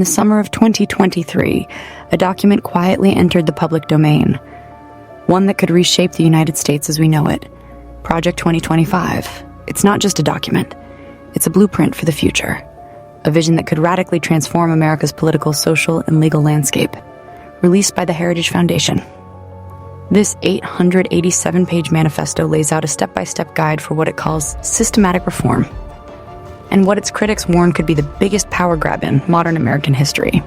the summer of 2023, a document quietly entered the public domain, one that could reshape the United States as we know it. Project 2025. It's not just a document. It's a blueprint for the future. A vision that could radically transform America's political, social, and legal landscape. Released by the Heritage Foundation. This 887-page manifesto lays out a step-by-step guide for what it calls systematic reform, and what its critics warn could be the biggest power grab in modern American history.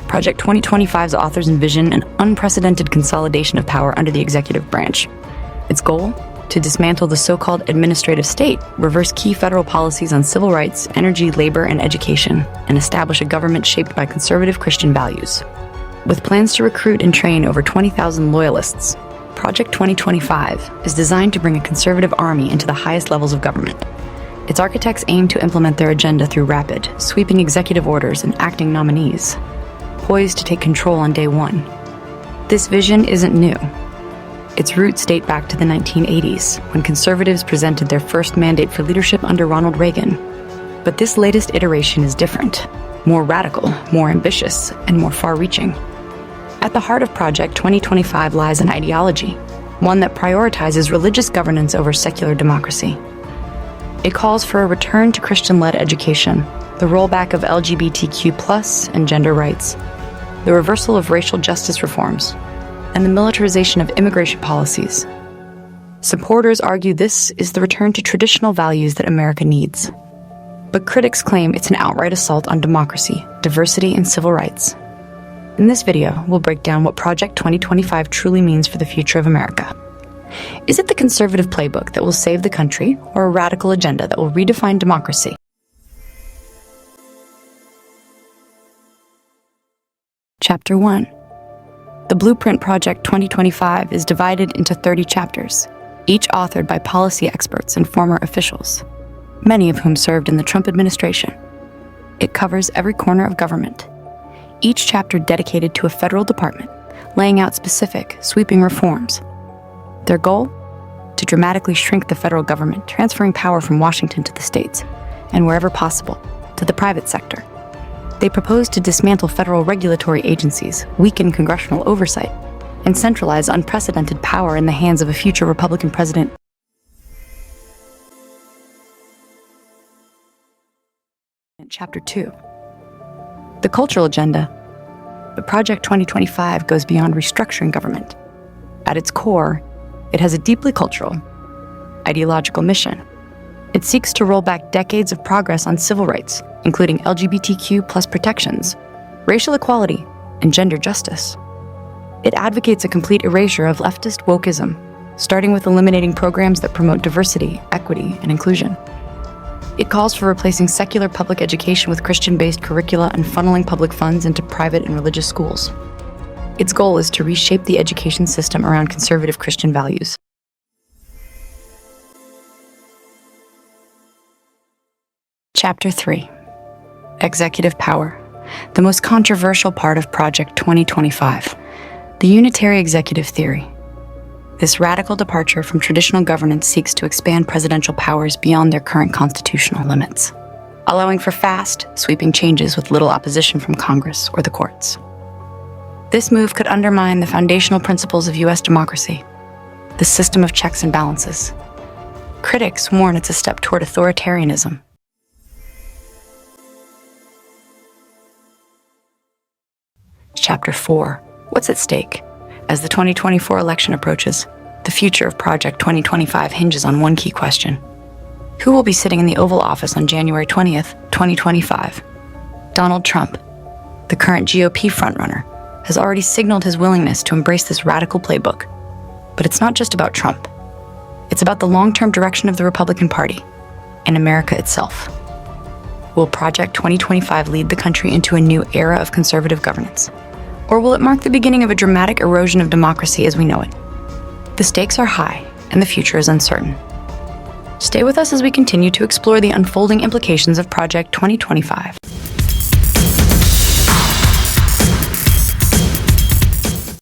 Project 2025's authors envision an unprecedented consolidation of power under the executive branch. Its goal? To dismantle the so-called administrative state, reverse key federal policies on civil rights, energy, labor, and education, and establish a government shaped by conservative Christian values. With plans to recruit and train over 20,000 loyalists, Project 2025 is designed to bring a conservative army into the highest levels of government. Its architects aim to implement their agenda through rapid, sweeping executive orders and acting nominees, poised to take control on day one. This vision isn't new. Its roots date back to the 1980s, when conservatives presented their first mandate for leadership under Ronald Reagan. But this latest iteration is different, more radical, more ambitious, and more far-reaching. At the heart of Project 2025 lies an ideology, one that prioritizes religious governance over secular democracy. It calls for a return to Christian-led education, the rollback of LGBTQ+ and gender rights, the reversal of racial justice reforms, and the militarization of immigration policies. Supporters argue this is the return to traditional values that America needs. But critics claim it's an outright assault on democracy, diversity, and civil rights. In this video, we'll break down what Project 2025 truly means for the future of America. Is it the conservative playbook that will save the country, or a radical agenda that will redefine democracy? Chapter 1. The Blueprint Project 2025 is divided into 30 chapters, each authored by policy experts and former officials, many of whom served in the Trump administration. It covers every corner of government, each chapter dedicated to a federal department, laying out specific, sweeping reforms. Their goal? To dramatically shrink the federal government, transferring power from Washington to the states, and wherever possible, to the private sector. They propose to dismantle federal regulatory agencies, weaken congressional oversight, and centralize unprecedented power in the hands of a future Republican president. Chapter 2. The cultural agenda. But Project 2025 goes beyond restructuring government. At its core, it has a deeply cultural, ideological mission. It seeks to roll back decades of progress on civil rights, including LGBTQ+ protections, racial equality, and gender justice. It advocates a complete erasure of leftist wokeism, starting with eliminating programs that promote diversity, equity, and inclusion. It calls for replacing secular public education with Christian-based curricula and funneling public funds into private and religious schools. Its goal is to reshape the education system around conservative Christian values. Chapter 3. Executive Power. The most controversial part of Project 2025. The unitary executive theory. This radical departure from traditional governance seeks to expand presidential powers beyond their current constitutional limits, allowing for fast, sweeping changes with little opposition from Congress or the courts. This move could undermine the foundational principles of U.S. democracy, the system of checks and balances. Critics warn it's a step toward authoritarianism. Chapter 4. What's at stake? As the 2024 election approaches, the future of Project 2025 hinges on one key question. Who will be sitting in the Oval Office on January 20th, 2025? Donald Trump, the current GOP frontrunner, has already signaled his willingness to embrace this radical playbook. But it's not just about Trump. It's about the long-term direction of the Republican Party and America itself. Will Project 2025 lead the country into a new era of conservative governance? Or will it mark the beginning of a dramatic erosion of democracy as we know it? The stakes are high, and the future is uncertain. Stay with us as we continue to explore the unfolding implications of Project 2025.